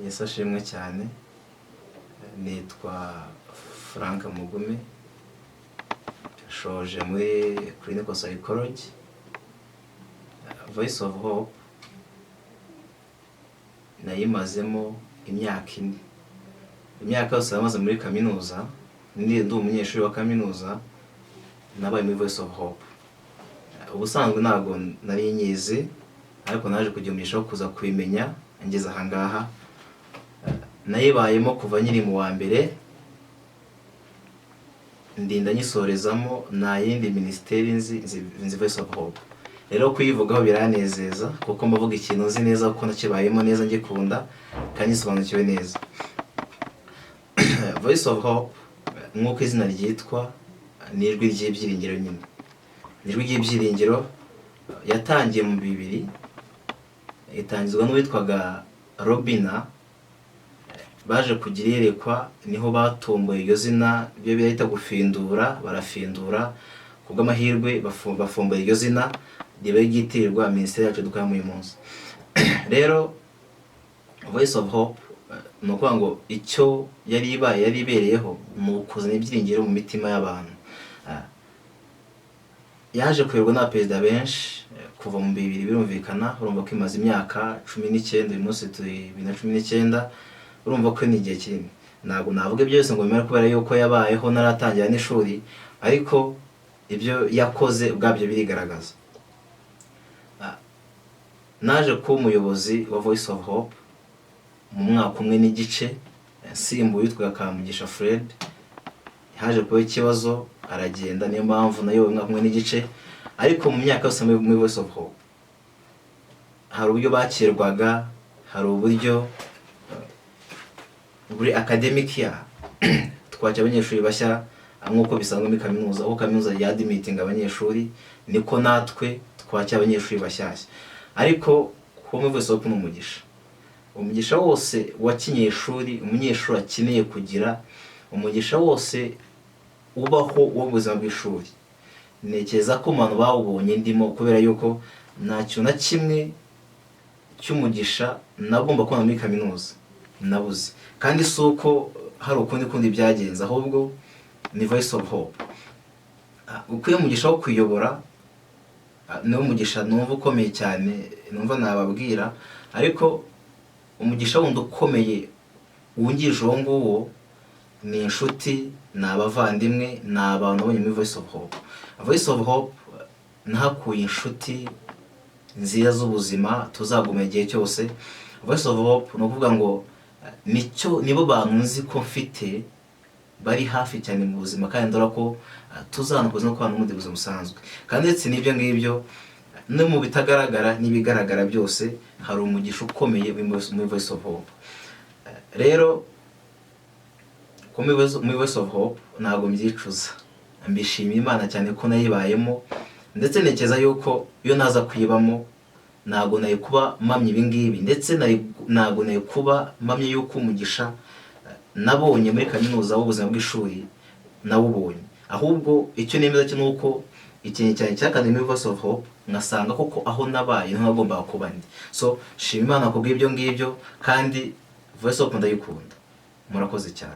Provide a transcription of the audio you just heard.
Yesu ashimwe cyane. Nitwa Frank Mugume, shoje muri clinical psychology, Voice of Hope. Nayimazemo imyaka 4. Imyaka yose namaze muri kaminuza, ndi umunyeshuri wa kaminuza, nabaye muri Voice of Hope. Ubusanzwe ntago nari nyizi, ariko naje kugimishaho kuza kubimenya ngeze aha ngaha. Nayibayemo kuva nyiri mu wa mbere, ndinda nyisorezamo na yindi ministeri nzi Voice of Hope. Rero kuyivugaho biranezeza kuko mbavuga ikintu nzi neza kuko nakibayemo neza ngikunda kandi nsobanukiwe neza. Voice of Hope nk'uko izina ryitwa ni ijwi ry'ibyiringiro nyine. Ni ijwi ry'ibyiringiro yatangiye mu 2000, itangizwa n'uwitwaga Robina. Baje kugira yerekwa niho batomboye iryo zina, byo birahita gufindura, barafindura kubw'amahirwe bafumbuye iryo zina ribe ryitirirwa ministeri yacu dukoramo uyu munsi. Rero Voice of Hope nuko ngo icyo yari ibereyeho mu kuzana ibyiringiro mu mitima y'abantu. Yaje kuyoborwa na perezida benshi kuva mu 2000, birumvikana. Urumva ko imaze imyaka 19, uyu munsi turi 2019. Urumva ko ni igihe kinini. Ntabwo navuga byose ngo bimere kubera yuko yabayeho naratangira n'ishuri, ariko ibyo yakoze ubwabyo birigaragaza. Naje kuba umuyobozi wa Voice of Hope mu mwaka 1 n'igice, simbuye witwa Kamugisha Fred. Haje kuba ikibazo aragenda, niyo mpamvu nayo mwaka 1 n'igice. Ariko mu myaka yose muri Voice of Hope hari uburyo bakirwaga, hari uburyo buri academic ya twakira abanyeshuri bashya nk'uko bisanzwe muri kaminuza. Aho kaminuza ya admitting abanyeshuri, niko natwe twakira abanyeshuri bashyashya. Ariko ko muri Voice of Hope umugisha wose wakinyeshuri, umunyeshuri akeneye kugira, umugisha wose ubaho wo buzima bw'ishuri. Nekeza ko abantu bawubonye ndimo, kubera yuko nta cyo na kimwe cy'umugisha nagomba kubona muri kaminuza nabuze. Kandi suko hari ukundi byagenze, ahubwo ni Voice of Hope. Ukuye umugisha wo kuyobora no umugisha numva ukomeye cyane, numva nababwira. Ariko umugisha wundi ukomeye wungije uwo nguwo ni inshuti, ni abavandimwe, ni abantu babonye muri Voice of Hope. Voice of Hope nahakuye inshuti nziza z'ubuzima tuzaguma igihe cyose. Voice of Hope no kuvuga ngo nibo bantu nzi ko mfite bari hafi cyane mu buzima, kandi ndora ko tuzanakoze no kubana n'umundi buzima busanzwe. Kandi ndetse n'ibyo ngibyo no mu bitagaragara n'ibigaragara byose hari umugisha ukomeye muri Voice of Hope. Rero muri Voice of Hope ntabwo mbyicuza, mbishimiye Imana cyane ko nayibayemo, ndetse nekeza yuko iyo naza kwibamo ntabwo naye kuba mamye ibingibi, ndetse ntabwo naye kuba mamye yuko umugisha nabonye muri kaminuza w'ubuzima bw'ishuri nawubonye. Ahubwo icyo nemeza cyo nuko ikintu cyane cyakandi muri Voice of Hope ngasanga koko aho nabaye ntagomba kuba ndi. So shima Imana kubw'ibyo ngibyo, kandi Voice of Hope ndayikunda. Murakoze cyane.